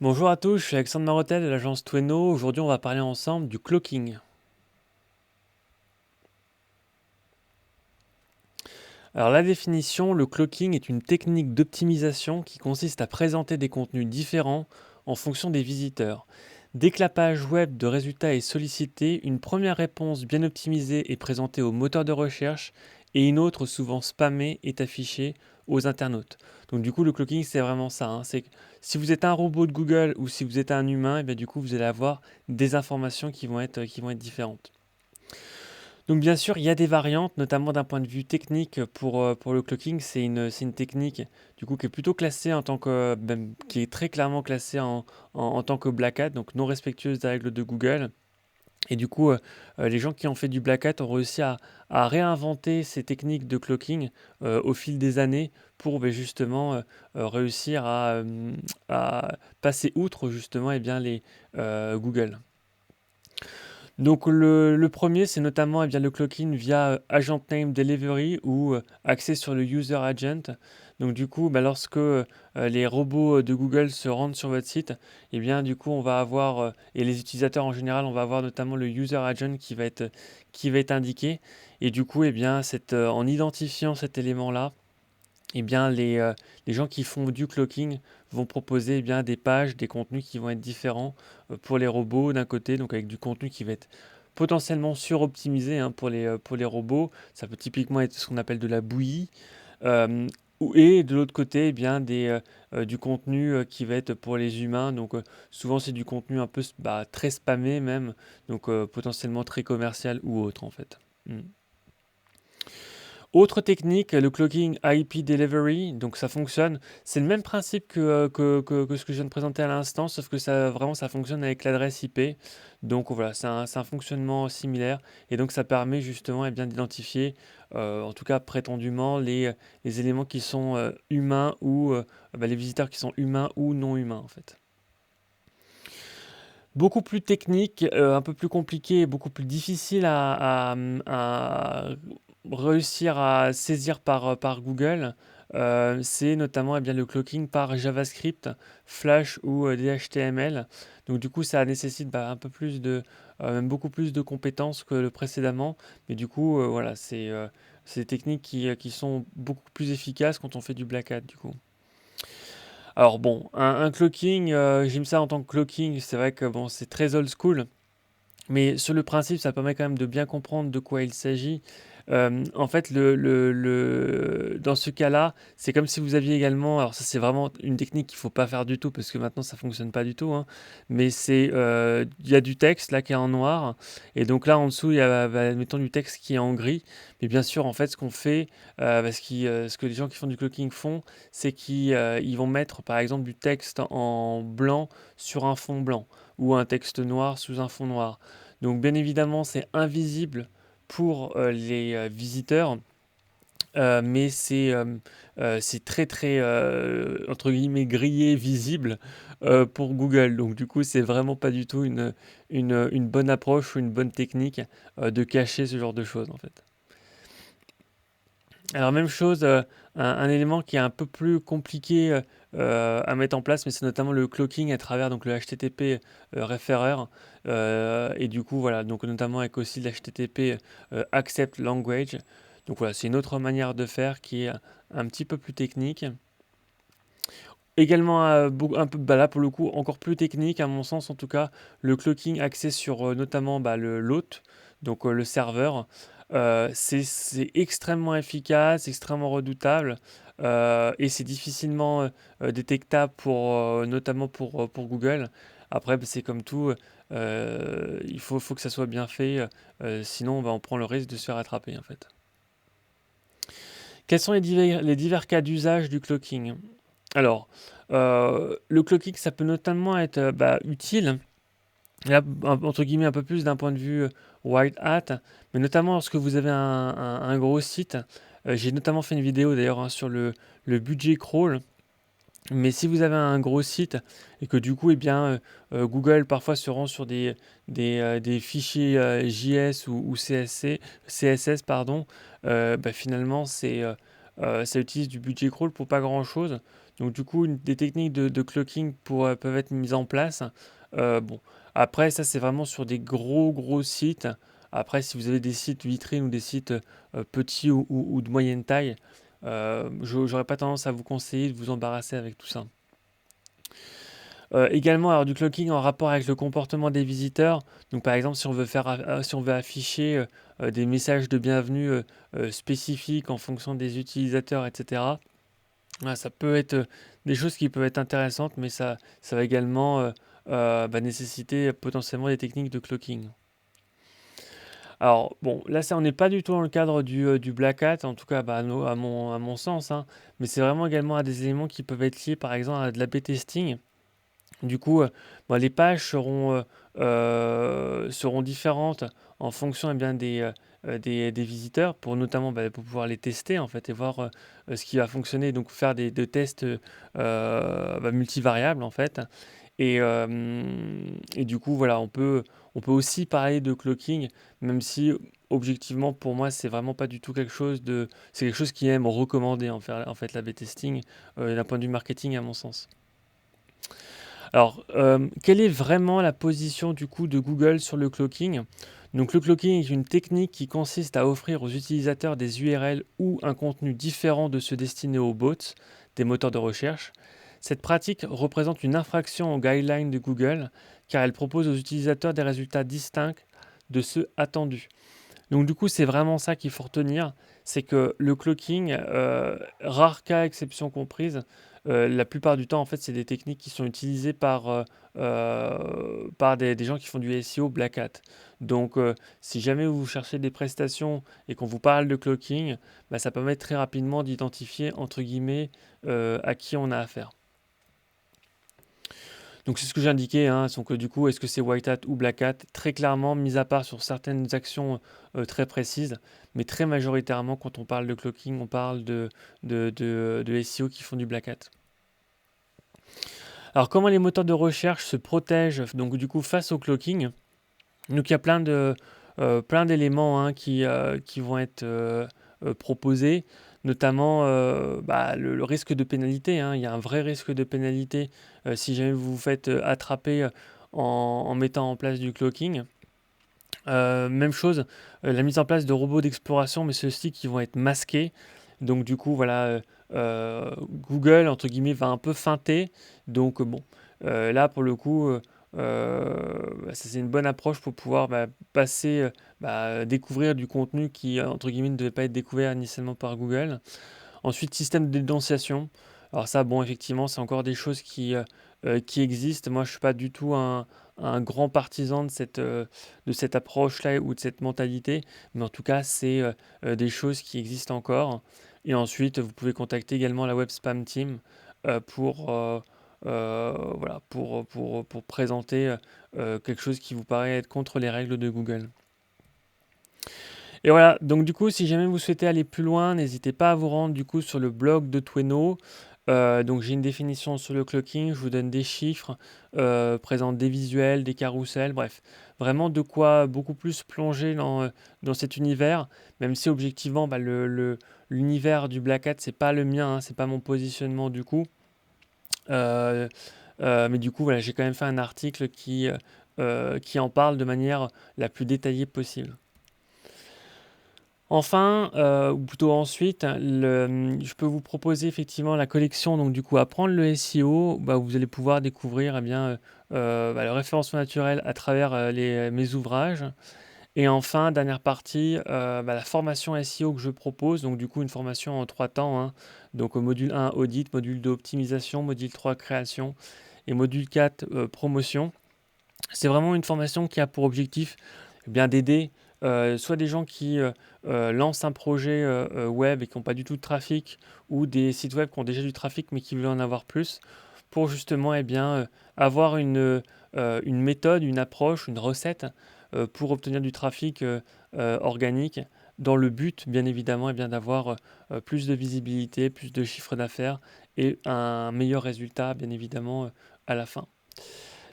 Bonjour à tous, je suis Alexandre Marotel de l'agence Tweno. Aujourd'hui, on va parler ensemble du cloaking. Alors, la définition, le cloaking est une technique d'optimisation qui consiste à présenter des contenus différents en fonction des visiteurs. Dès que la page web de résultats est sollicitée, une première réponse bien optimisée est présentée au moteur de recherche et une autre, souvent spammée, est affichée aux internautes. Donc du coup, le cloaking, c'est vraiment ça, hein. C'est que si vous êtes un robot de Google ou si vous êtes un humain, et bien du coup, vous allez avoir des informations qui vont être différentes. Donc bien sûr, il y a des variantes, notamment d'un point de vue technique pour le clocking. C'est une technique du coup qui est plutôt classée en tant que, qui est très clairement classée en tant que black hat, donc non respectueuse des règles de Google. Et du coup, les gens qui ont fait du black hat ont réussi à réinventer ces techniques de clocking au fil des années pour justement réussir à passer outre justement les Google. Donc le premier, c'est notamment le clocking via Agent Name Delivery ou accès sur le User Agent. Donc du coup, lorsque les robots de Google se rendent sur votre site, et bien du coup on va avoir, et les utilisateurs en général, on va avoir notamment le User Agent qui va être indiqué. Et du coup, en identifiant cet élément-là, les gens qui font du clocking vont proposer des pages, des contenus qui vont être différents pour les robots d'un côté, donc avec du contenu qui va être potentiellement suroptimisé, hein, pour les robots. Ça peut typiquement être ce qu'on appelle de la bouillie. Euh, et de l'autre côté, du contenu qui va être pour les humains. Donc souvent c'est du contenu un peu très spammé même, donc potentiellement très commercial ou autre en fait. Mm. Autre technique, le cloaking IP Delivery, donc ça fonctionne. C'est le même principe que ce que je viens de présenter à l'instant, sauf que ça fonctionne avec l'adresse IP. Donc voilà, c'est un fonctionnement similaire. Et donc ça permet justement d'identifier, en tout cas prétendument, les éléments qui sont humains ou les visiteurs qui sont humains ou non humains en fait. Beaucoup plus technique, un peu plus compliqué, beaucoup plus difficile à réussir à saisir par Google. C'est notamment le clocking par JavaScript, Flash ou DHTML. Donc du coup, ça nécessite un peu plus même beaucoup plus de compétences que le précédemment. Mais du coup, voilà, c'est des techniques qui sont beaucoup plus efficaces quand on fait du black hat du coup. Alors bon, un clocking, j'aime ça en tant que clocking, c'est vrai que bon, c'est très old school, mais sur le principe, ça permet quand même de bien comprendre de quoi il s'agit. En fait, dans ce cas-là, c'est comme si vous aviez également, alors ça c'est vraiment une technique qu'il ne faut pas faire du tout parce que maintenant ça ne fonctionne pas du tout, hein, mais il y a du texte là qui est en noir et donc là en dessous il y a, mettons du texte qui est en gris. Mais bien sûr, en fait, ce qu'on fait, ce que les gens qui font du clocking font, c'est qu'ils vont mettre par exemple du texte en blanc sur un fond blanc ou un texte noir sous un fond noir. Donc bien évidemment, c'est invisible pour les visiteurs, mais c'est très très entre guillemets grillé visible pour Google. Donc du coup, c'est vraiment pas du tout une bonne approche ou une bonne technique de cacher ce genre de choses en fait. Alors même chose, un élément qui est un peu plus compliqué à mettre en place, mais c'est notamment le cloaking à travers donc le HTTP referrer. Et du coup, voilà, donc notamment avec aussi l'HTTP accept language. Donc voilà, c'est une autre manière de faire qui est un petit peu plus technique. Également, un peu, là pour le coup, encore plus technique, à mon sens en tout cas, le clocking axé sur notamment l'hôte, donc le serveur. C'est extrêmement efficace, extrêmement redoutable, et c'est difficilement détectable notamment pour Google. Après, c'est comme tout, il faut que ça soit bien fait, sinon on prend le risque de se faire attraper en fait. Quels sont les divers cas d'usage du clocking? Alors, le clocking, ça peut notamment être utile, là, entre guillemets, un peu plus d'un point de vue white hat, mais notamment lorsque vous avez un gros site. J'ai notamment fait une vidéo d'ailleurs, hein, sur le budget crawl. Mais si vous avez un gros site et que du coup, Google parfois se rend sur des fichiers JS ou CSS, pardon, finalement, ça utilise du budget crawl pour pas grand-chose. Donc du coup, des techniques de cloaking peuvent être mises en place. Bon, après, ça c'est vraiment sur des gros sites. Après, si vous avez des sites vitrines ou des sites petits ou de moyenne taille, j'aurais pas tendance à vous conseiller de vous embarrasser avec tout ça. Également, alors du cloaking en rapport avec le comportement des visiteurs. Donc par exemple, si on veut afficher des messages de bienvenue spécifiques en fonction des utilisateurs, etc. Voilà, ça peut être des choses qui peuvent être intéressantes, mais ça va également nécessiter potentiellement des techniques de cloaking. Alors bon, là on n'est pas du tout dans le cadre du Black Hat, en tout cas à mon sens, hein, mais c'est vraiment également à des éléments qui peuvent être liés par exemple à de l'A/B testing. Du coup, les pages seront différentes en fonction des visiteurs, pour notamment pour pouvoir les tester en fait et voir ce qui va fonctionner, donc faire des tests multivariables en fait. Et du coup, voilà, on peut aussi parler de cloaking, même si objectivement pour moi c'est vraiment pas du tout c'est quelque chose qui est même recommandé en fait l'A/B testing d'un point de vue marketing à mon sens. Alors, quelle est vraiment la position du coup de Google sur le cloaking? Donc, le cloaking est une technique qui consiste à offrir aux utilisateurs des URL ou un contenu différent de ceux destinés aux bots, des moteurs de recherche. Cette pratique représente une infraction aux guidelines de Google car elle propose aux utilisateurs des résultats distincts de ceux attendus. Donc du coup, c'est vraiment ça qu'il faut retenir, c'est que le cloaking, rare cas, exception comprise, la plupart du temps, en fait, c'est des techniques qui sont utilisées par des gens qui font du SEO Black Hat. Donc, si jamais vous cherchez des prestations et qu'on vous parle de cloaking, ça permet très rapidement d'identifier, entre guillemets, à qui on a affaire. Donc c'est ce que j'ai indiqué, hein, donc du coup, est-ce que c'est White Hat ou Black Hat? Très clairement, mis à part sur certaines actions très précises, mais très majoritairement, quand on parle de cloaking, on parle de SEO qui font du Black Hat. Alors comment les moteurs de recherche se protègent donc du coup face au cloaking? Donc il y a plein d'éléments hein, qui vont être proposés, notamment le risque de pénalité, hein. Il y a un vrai risque de pénalité si jamais vous vous faites attraper en mettant en place du cloaking. Même chose, la mise en place de robots d'exploration, mais ceux-ci qui vont être masqués. Donc du coup, voilà, Google, entre guillemets, va un peu feinter. Donc bon, là, pour le coup, ça, c'est une bonne approche pour pouvoir passer, découvrir du contenu qui, entre guillemets, ne devait pas être découvert initialement par Google. Ensuite, système de dénonciation. Alors ça, bon, effectivement, c'est encore des choses qui existent. Moi, je ne suis pas du tout un grand partisan de cette approche-là ou de cette mentalité, mais en tout cas, c'est des choses qui existent encore. Et ensuite, vous pouvez contacter également la Web Spam Team pour présenter quelque chose qui vous paraît être contre les règles de Google. Et voilà, donc du coup, si jamais vous souhaitez aller plus loin, n'hésitez pas à vous rendre du coup sur le blog de Tweno. Donc j'ai une définition sur le clocking, je vous donne des chiffres, présente des visuels, des carousels, bref, vraiment de quoi beaucoup plus plonger dans cet univers, même si objectivement l'univers du Black Hat c'est pas le mien, hein, c'est pas mon positionnement du coup. Euh, mais du coup voilà, j'ai quand même fait un article qui en parle de manière la plus détaillée possible. Enfin, ou plutôt ensuite, je peux vous proposer effectivement la collection, donc du coup, apprendre le SEO, où vous allez pouvoir découvrir le référencement naturel à travers mes ouvrages. Et enfin, dernière partie, la formation SEO que je propose, donc du coup, une formation en 3 temps, hein. Donc au module 1, audit, module 2, optimisation, module 3, création, et module 4, promotion. C'est vraiment une formation qui a pour objectif d'aider soit des gens qui lancent un projet web et qui n'ont pas du tout de trafic, ou des sites web qui ont déjà du trafic mais qui veulent en avoir plus, pour justement avoir une méthode, une approche, une recette pour obtenir du trafic organique, dans le but bien évidemment d'avoir plus de visibilité, plus de chiffre d'affaires et un meilleur résultat bien évidemment à la fin.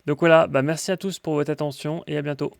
Donc voilà, merci à tous pour votre attention et à bientôt.